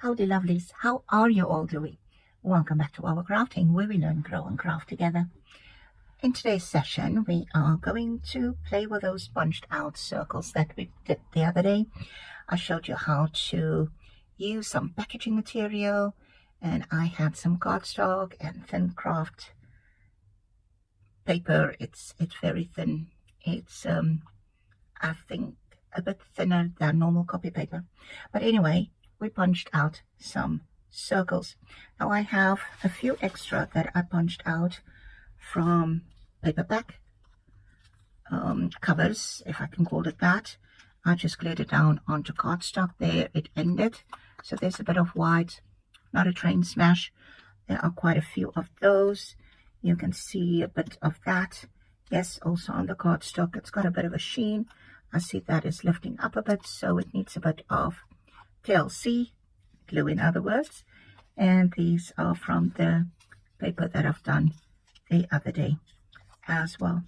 Howdy lovelies, how are you all doing? Welcome back to our crafting where we learn, grow and craft together. In today's session we are going to play with those punched out circles that we did the other day. I showed you how to use some packaging material, and I had some cardstock and thin craft paper. It's very thin. It's I think a bit thinner than normal copy paper, but anyway, we punched out some circles. Now I have a few extra that I punched out from paperback covers, if I can call it that. I just glued it down onto cardstock. There it ended. So there's a bit of white, not a train smash. There are quite a few of those. You can see a bit of that. Yes, also on the cardstock, it's got a bit of a sheen. I see that is lifting up a bit, so it needs a bit of TLC, glue in other words. And these are from the paper that I've done the other day as well.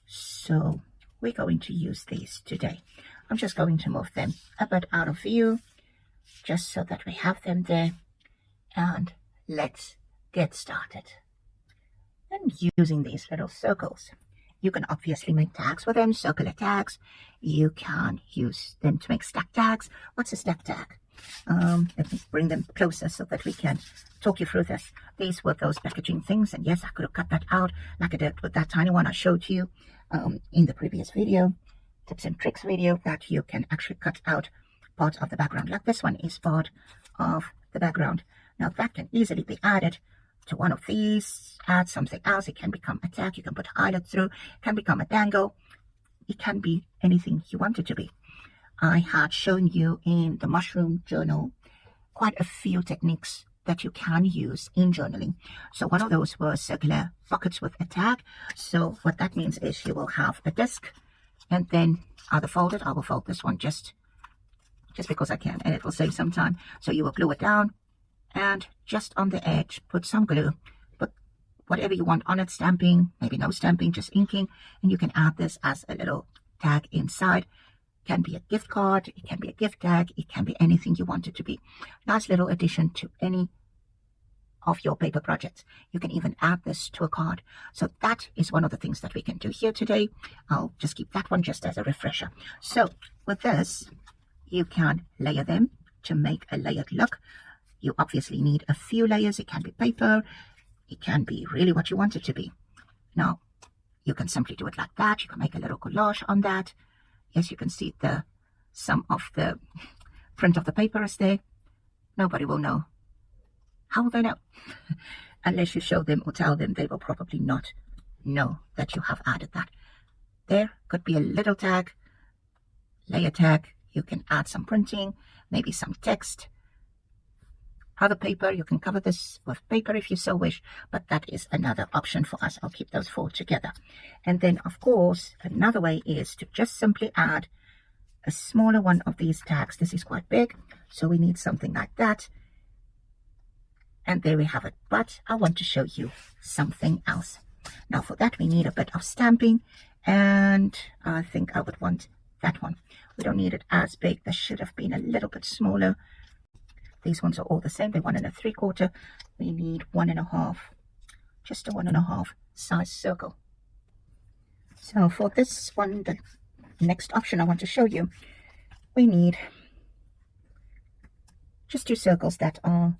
So we're going to use these today. I'm just going to move them a bit out of view, just so that we have them there. And let's get started. And using these little circles, you can obviously make tags with them, circular tags. You can use them to make stack tags. What's a stack tag? Let me bring them closer so that we can talk you through this. These were those packaging things, and yes, I could have cut that out like I did with that tiny one I showed you in the previous video, tips and tricks video, that you can actually cut out parts of the background. Like this one is part of the background. Now that can easily be added to one of these, add something else. It can become a tag. You can put a highlight through. It can become a dangle. It can be anything you want it to be. I had shown you in the mushroom journal quite a few techniques that you can use in journaling. So one of those was circular pockets with a tag. So what that means is you will have a disc, and then either fold it. I will fold this one just because I can, and it will save some time. So you will glue it down, and just on the edge put some glue, put whatever you want on it, stamping, maybe no stamping, just inking, and you can add this as a little tag inside. It can be a gift card, it can be a gift tag, it can be anything you want it to be. Nice little addition to any of your paper projects. You can even add this to a card. So that is one of the things that we can do here today. I'll just keep that one just as a refresher. So with this, you can layer them to make a layered look. You obviously need a few layers. It can be paper. It can be really what you want it to be. Now, you can simply do it like that. You can make a little collage on that. Yes, you can see some of the print of the paper is there. Nobody will know. How will they know? Unless you show them or tell them, they will probably not know that you have added that. There could be a little tag, layer tag. You can add some printing, maybe some text. Other paper, you can cover this with paper if you so wish, but that is another option for us. I'll keep those four together. And then, of course, another way is to just simply add a smaller one of these tags. This is quite big, so we need something like that. And there we have it. But I want to show you something else. Now, for that, we need a bit of stamping, and I think I would want that one. We don't need it as big. This should have been a little bit smaller. These ones are all the same. They're 1 3/4. We need 1.5, just a 1.5 size circle. So for this one, the next option I want to show you, we need just 2 circles that are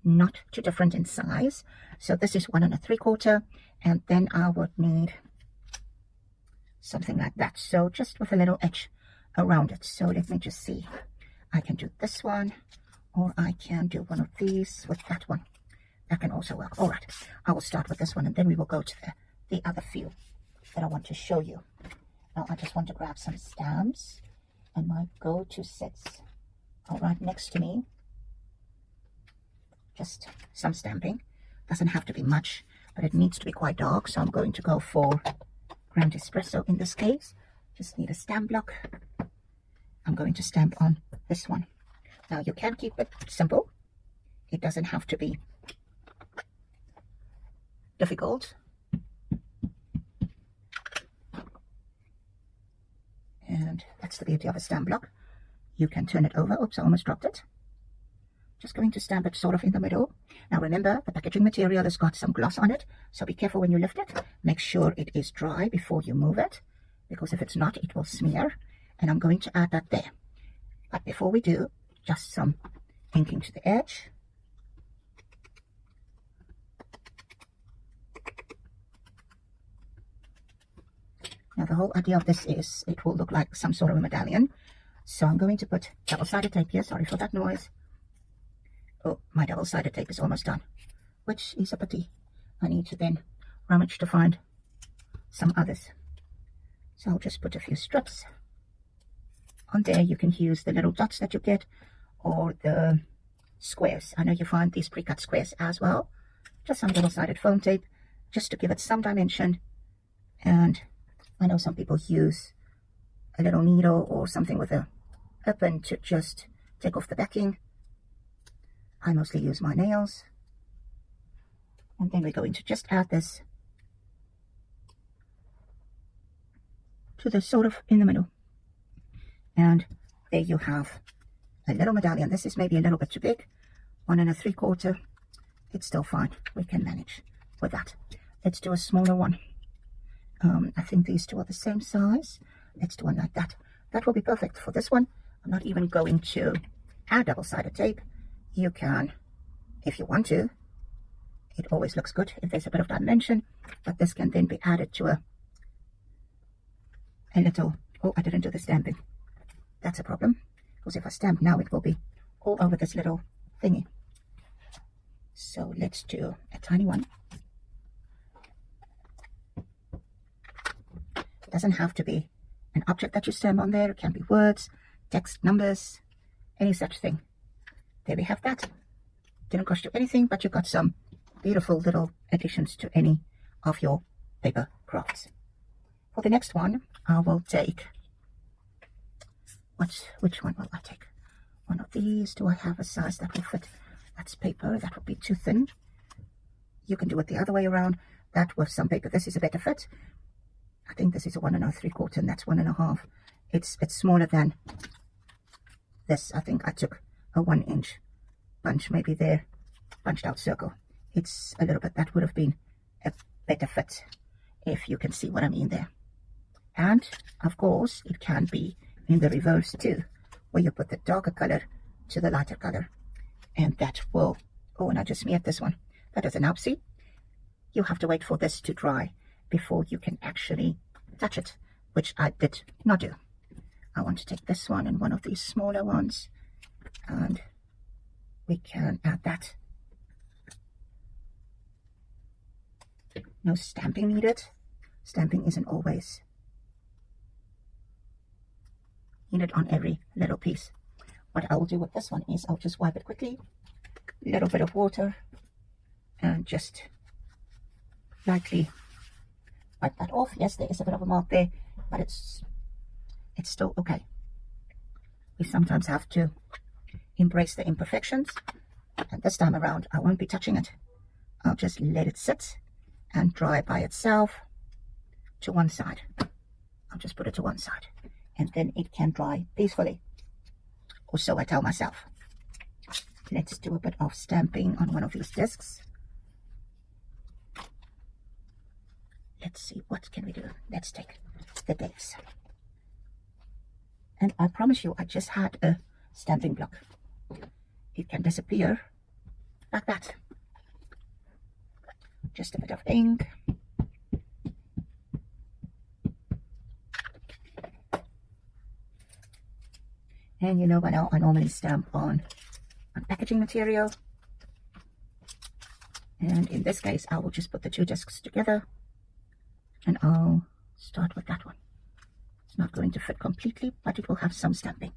not too different in size. So this is 1 3/4, and then I would need something like that. So just with a little edge around it. So let me just see. I can do this one, or I can do one of these with that one. That can also work. All right, I will start with this one, and then we will go to the other few that I want to show you. Now, I just want to grab some stamps, and my go-to sets are right next to me. Just some stamping. Doesn't have to be much, but it needs to be quite dark, so I'm going to go for ground espresso in this case. Just need a stamp block. I'm going to stamp on this one. Now, you can keep it simple. It doesn't have to be difficult. And that's the beauty of a stamp block. You can turn it over. Oops, I almost dropped it. just going to stamp it sort of in the middle. Now remember, the packaging material has got some gloss on it, so be careful when you lift it. Make sure it is dry before you move it, because if it's not, it will smear. And I'm going to add that there. But before we do, just some inking to the edge. Now the whole idea of this is it will look like some sort of a medallion. So I'm going to put double-sided tape here. Sorry for that noise. Oh, my double-sided tape is almost done, which is a pity. I need to then rummage to find some others. So I'll just put a few strips on there. You can use the little dots that you get or the squares. I know you find these pre-cut squares as well. Just some double-sided foam tape just to give it some dimension. And I know some people use a little needle or something with a pin to just take off the backing. I mostly use my nails. And then we're going to just add this to the sort of in the middle. And there you have a little medallion. This is maybe a little bit too big, 1 3/4. It's still fine. We can manage with that. Let's do a smaller one. I think these two are the same size. Let's do one like that. That will be perfect for this one. I'm not even going to add double-sided tape. You can, if you want to. It always looks good if there's a bit of dimension, but this can then be added to a little, oh, I didn't do the stamping. That's a problem, because if I stamp now, it will be all over this little thingy. So let's do a tiny one. It doesn't have to be an object that you stamp on there. It can be words, text, numbers, any such thing. There we have that. Didn't cost you anything, but you got some beautiful little additions to any of your paper crafts. For the next one, I will take, which one will I take? One of these. Do I have a size that will fit? That's paper. That would be too thin. You can do it the other way around. That with some paper. This is a better fit. I think this is a 1 3/4, and that's 1 1/2. It's smaller than this. I think I took a 1 inch bunch, maybe there, punched out circle. It's a little bit, that would have been a better fit, if you can see what I mean there. And of course, it can be in the reverse too, where you put the darker color to the lighter color, and that will, oh, and I just smeared this one. That doesn't help, see? You have to wait for this to dry before you can actually touch it, which I did not do. I want to take this one and one of these smaller ones, and we can add that. No stamping needed. Stamping isn't always needed on every little piece. What I will do with this one is I'll just wipe it quickly, a little bit of water, and just lightly wipe that off. Yes, there is a bit of a mark there, but it's still okay. We sometimes have to embrace the imperfections, and this time around I won't be touching it. I'll just let it sit and dry by itself to one side. I'll just put it to one side, and then it can dry peacefully, or so I tell myself. Let's do a bit of stamping on one of these discs. Let's see, what can we do? Let's take the dates. And I promise you, I just had a stamping block. It can disappear like that. Just a bit of ink. And you know by now, I normally stamp on packaging material. And in this case, I will just put the two discs together. And I'll start with that one. It's not going to fit completely, but it will have some stamping.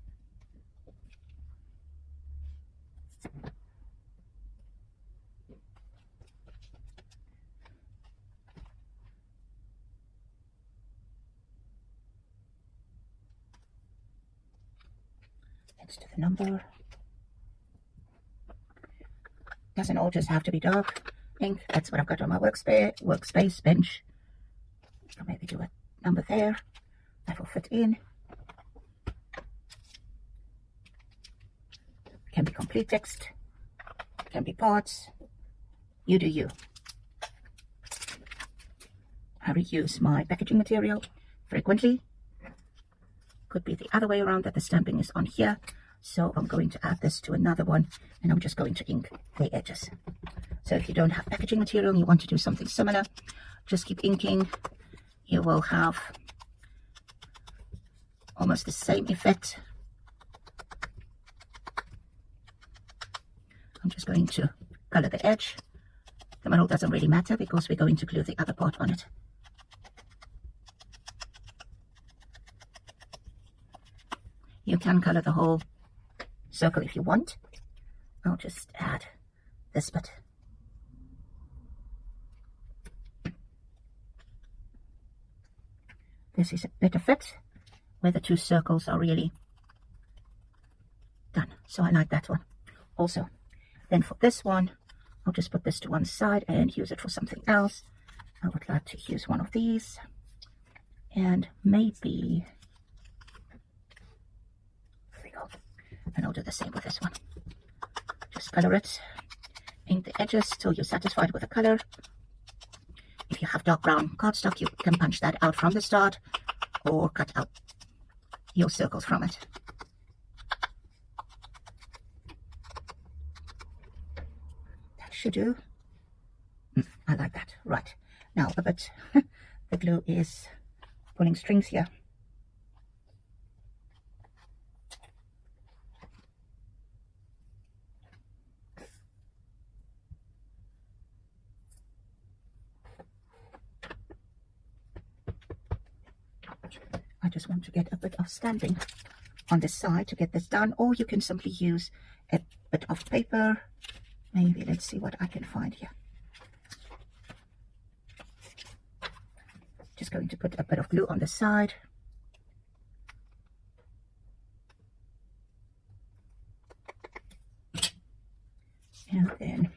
Let's do the number. Doesn't all just have to be dark ink. That's what I've got on my workspace bench. I'll maybe do a number there. That will fit in. Can be complete text. can be parts. You do you. I reuse my packaging material frequently. Could be the other way around, that the stamping is on here. So I'm going to add this to another one, and I'm just going to ink the edges. So if you don't have packaging material and you want to do something similar, just keep inking. You will have almost the same effect. I'm just going to color the edge. The middle doesn't really matter because we're going to glue the other part on it. You can color the whole circle if you want. I'll just add this bit. This is a better fit where the two circles are really done. So I like that one. Also, then for this one, I'll just put this to one side and use it for something else. I would like to use one of these, and maybe, there we go. And I'll do the same with this one. Just color it, ink the edges till you're satisfied with the color. If you have dark brown cardstock, you can punch that out from the start or cut out your circles from it. That should do. I like that. Right. Now a bit, the glue is pulling strings here. I just want to get a bit of stamping on this side to get this done, or you can simply use a bit of paper. Maybe let's see what I can find here. Just going to put a bit of glue on the side. And then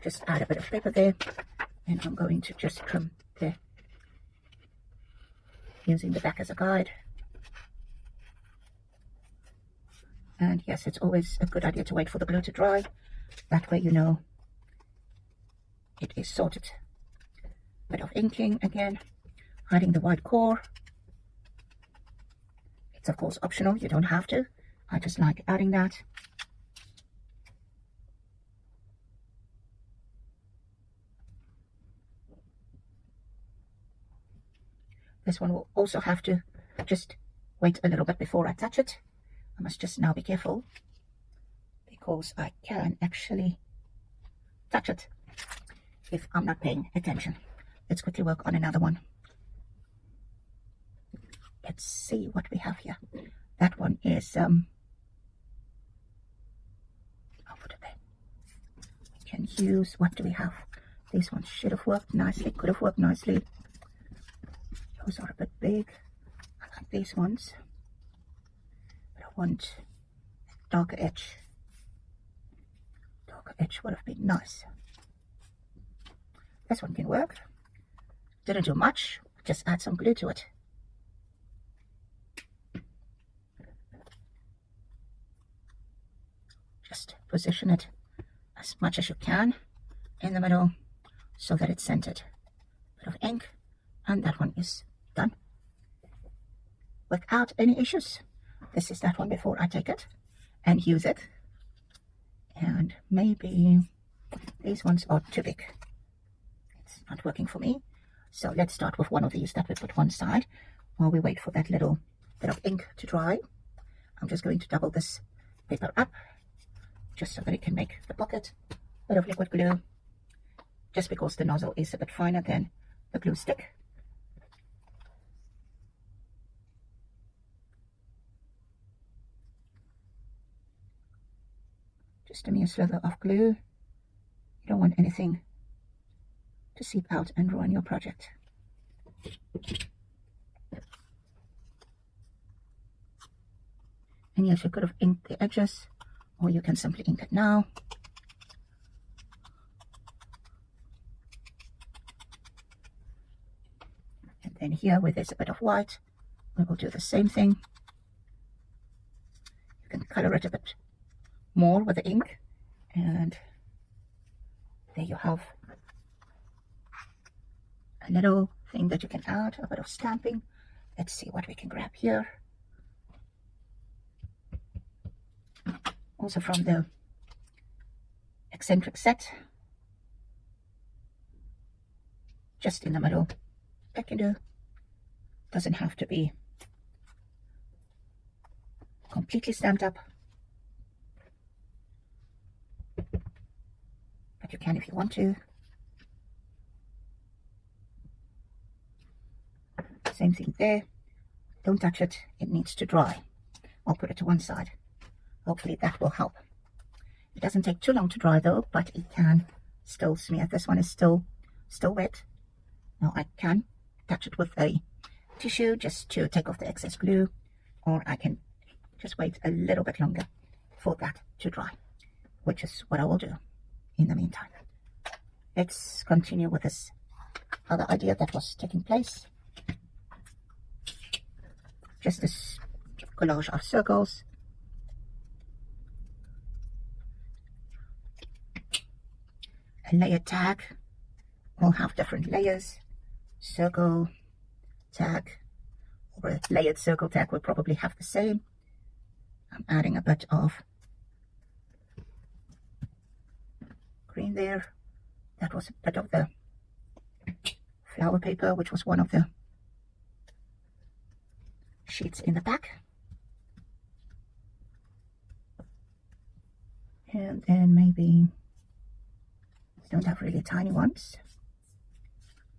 just add a bit of paper there, and I'm going to just trim there, using the back as a guide. And yes, it's always a good idea to wait for the glue to dry. That way you know it is sorted. Bit of inking again, hiding the white core. It's of course optional, you don't have to. I just like adding that. This one will also have to just wait a little bit before I touch it. I must just now be careful because I can actually touch it if I'm not paying attention. Let's quickly work on another one. Let's see what we have here. That one is, I'll put it there. We can use, what do we have? These ones should have worked nicely, could have worked nicely. Those are a bit big. I like these ones, but I want a darker edge. Darker edge would have been nice. This one can work. Didn't do much, just add some glue to it. Just position it as much as you can in the middle so that it's centered. Bit of ink, and that one is done without any issues. This is that one before I take it and use it. And maybe these ones are too big. It's not working for me. So let's start with one of these that we put one side while we wait for that little bit of ink to dry. I'm just going to double this paper up just so that it can make the pocket. Bit of liquid glue, just because the nozzle is a bit finer than the glue stick. Just a mere slither of glue. You don't want anything to seep out and ruin your project. And yes, you could have inked the edges, or you can simply ink it now. And then here, where there's a bit of white, we will do the same thing. You can color it a bit more with the ink And there you have a little thing that you can add, a bit of stamping. Let's see what we can grab here. Also from the eccentric set, just in the middle, that can do. Doesn't have to be completely stamped up, but you can if you want to. Same thing there. Don't touch it, it needs to dry. I'll put it to one side. Hopefully that will help. It doesn't take too long to dry though, but it can still smear. This one is still wet. Now I can touch it with a tissue just to take off the excess glue, or I can just wait a little bit longer for that to dry, which is what I will do in the meantime. Let's continue with this other idea that was taking place. Just this collage of circles. A layer tag will have different layers. Circle tag or a layered circle tag will probably have the same. I'm adding a bit of green there. That was a bit of the flower paper, which was one of the sheets in the back. And then maybe, don't have really tiny ones.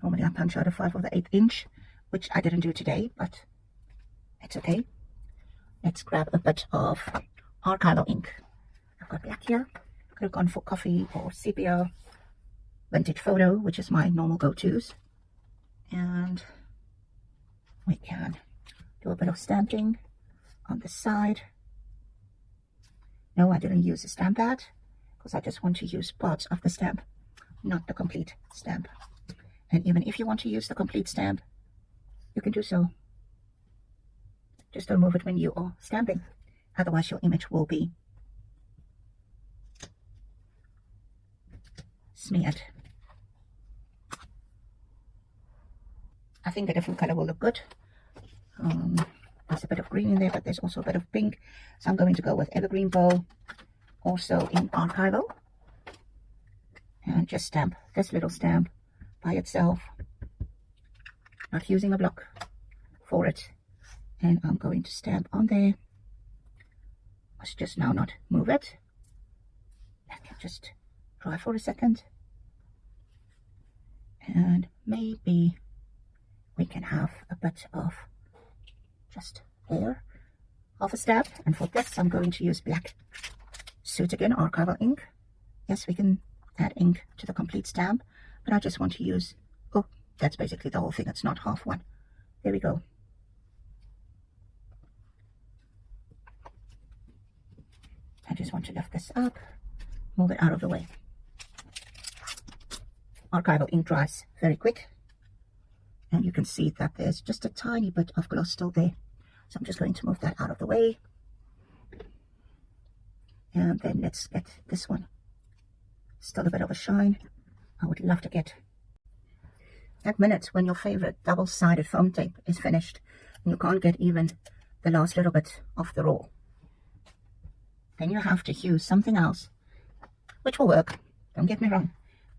Normally I punch out a 5 or the 1/8 inch, which I didn't do today, but it's okay. Let's grab a bit of archival ink. I've got black here. I could have gone for coffee or sepia, vintage photo, which is my normal go-tos. And we can do a bit of stamping on the side. No, I didn't use a stamp pad because I just want to use parts of the stamp, not the complete stamp. And even if you want to use the complete stamp, you can do so. Just don't move it when you are stamping. Otherwise your image will be smeared. I think a different color will look good. There's a bit of green in there, but there's also a bit of pink. So I'm going to go with evergreen bow, also in archival. And just stamp this little stamp by itself. Not using a block for it. And I'm going to stamp on there. Let's just now not move it. That can just dry for a second. And maybe we can have a bit of just there, half a stab. And for this I'm going to use black Suit Again archival ink. Yes, we can add ink to the complete stamp, but I just want to use, oh, that's basically the whole thing, it's not half one. There we go. I just want to lift this up, move it out of the way. Archival ink dries very quick, and you can see that there's just a tiny bit of gloss still there. So I'm just going to move that out of the way. And then let's get this one. Still a bit of a shine. I would love to get that minute when your favorite double-sided foam tape is finished and you can't get even the last little bit of the roll. Then you have to use something else, which will work, don't get me wrong,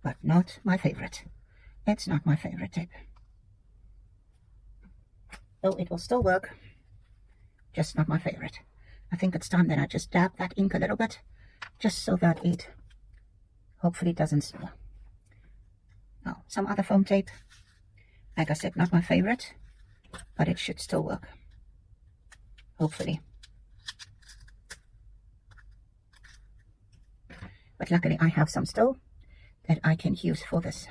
but not my favorite. It's not my favorite tape. Though it will still work, just not my favorite. I think it's time that I just dab that ink a little bit, just so that it hopefully doesn't smear. Now, some other foam tape, like I said, not my favorite, but it should still work, hopefully. But luckily I have some still that I can use for this.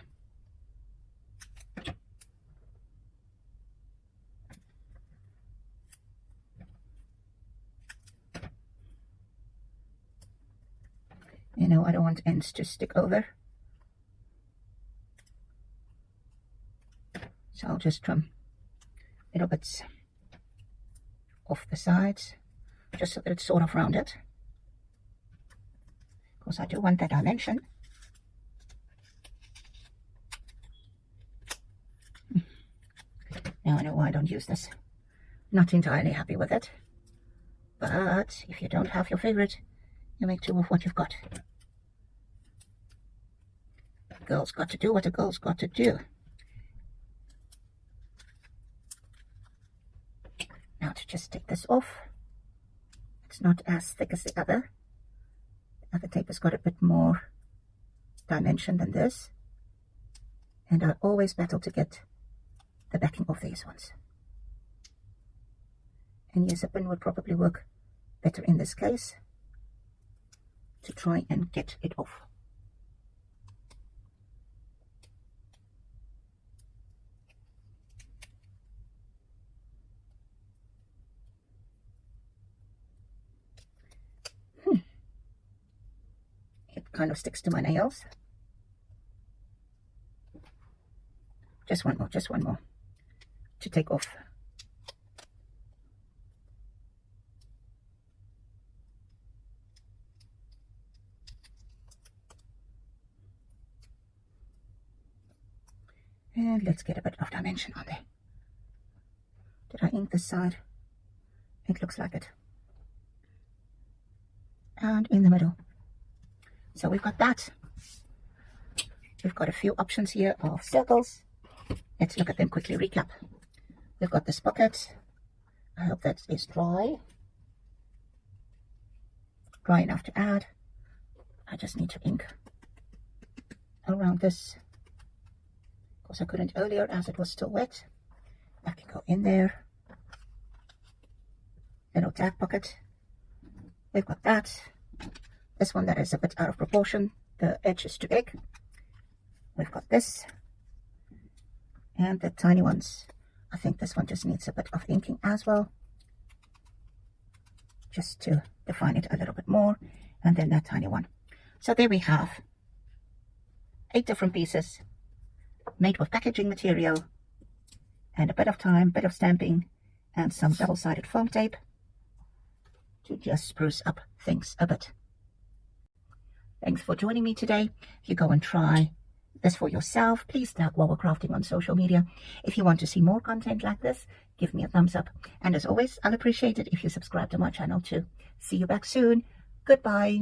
You know, I don't want ends to stick over. So I'll just trim little bits off the sides, just so that it's sort of rounded. Because I do want that dimension. Now I know why I don't use this. Not entirely happy with it. But if you don't have your favorite, you make do with what you've got. A girl's got to do what a girl's got to do. Now to just take this off. It's not as thick as the other. The other tape has got a bit more dimension than this. And I always battle to get the backing of these ones. And yes, a pin would probably work better in this case to try and get it off. It kind of sticks to my nails. Just one more to take off. And let's get a bit of dimension on there. Did I ink this side? It looks like it. And in the middle. So we've got that. We've got a few options here of circles. Let's look at them quickly, recap. We've got this pocket. I hope that is dry. Dry enough to add. I just need to ink around this. Of course I couldn't earlier as it was still wet. That can go in there. Little tag pocket. We've got that. This one that is a bit out of proportion. The edge is too big. We've got this. And the tiny ones. I think this one just needs a bit of inking as well. Just to define it a little bit more. And then that tiny one. So there we have 8 different pieces made with packaging material and a bit of time, bit of stamping, and some double-sided foam tape to just spruce up things a bit. Thanks for joining me today. If you go and try this for yourself, please tag Wawa Crafting on social media. If you want to see more content like this, give me a thumbs up. And as always, I'll appreciate it if you subscribe to my channel too. See you back soon. Goodbye.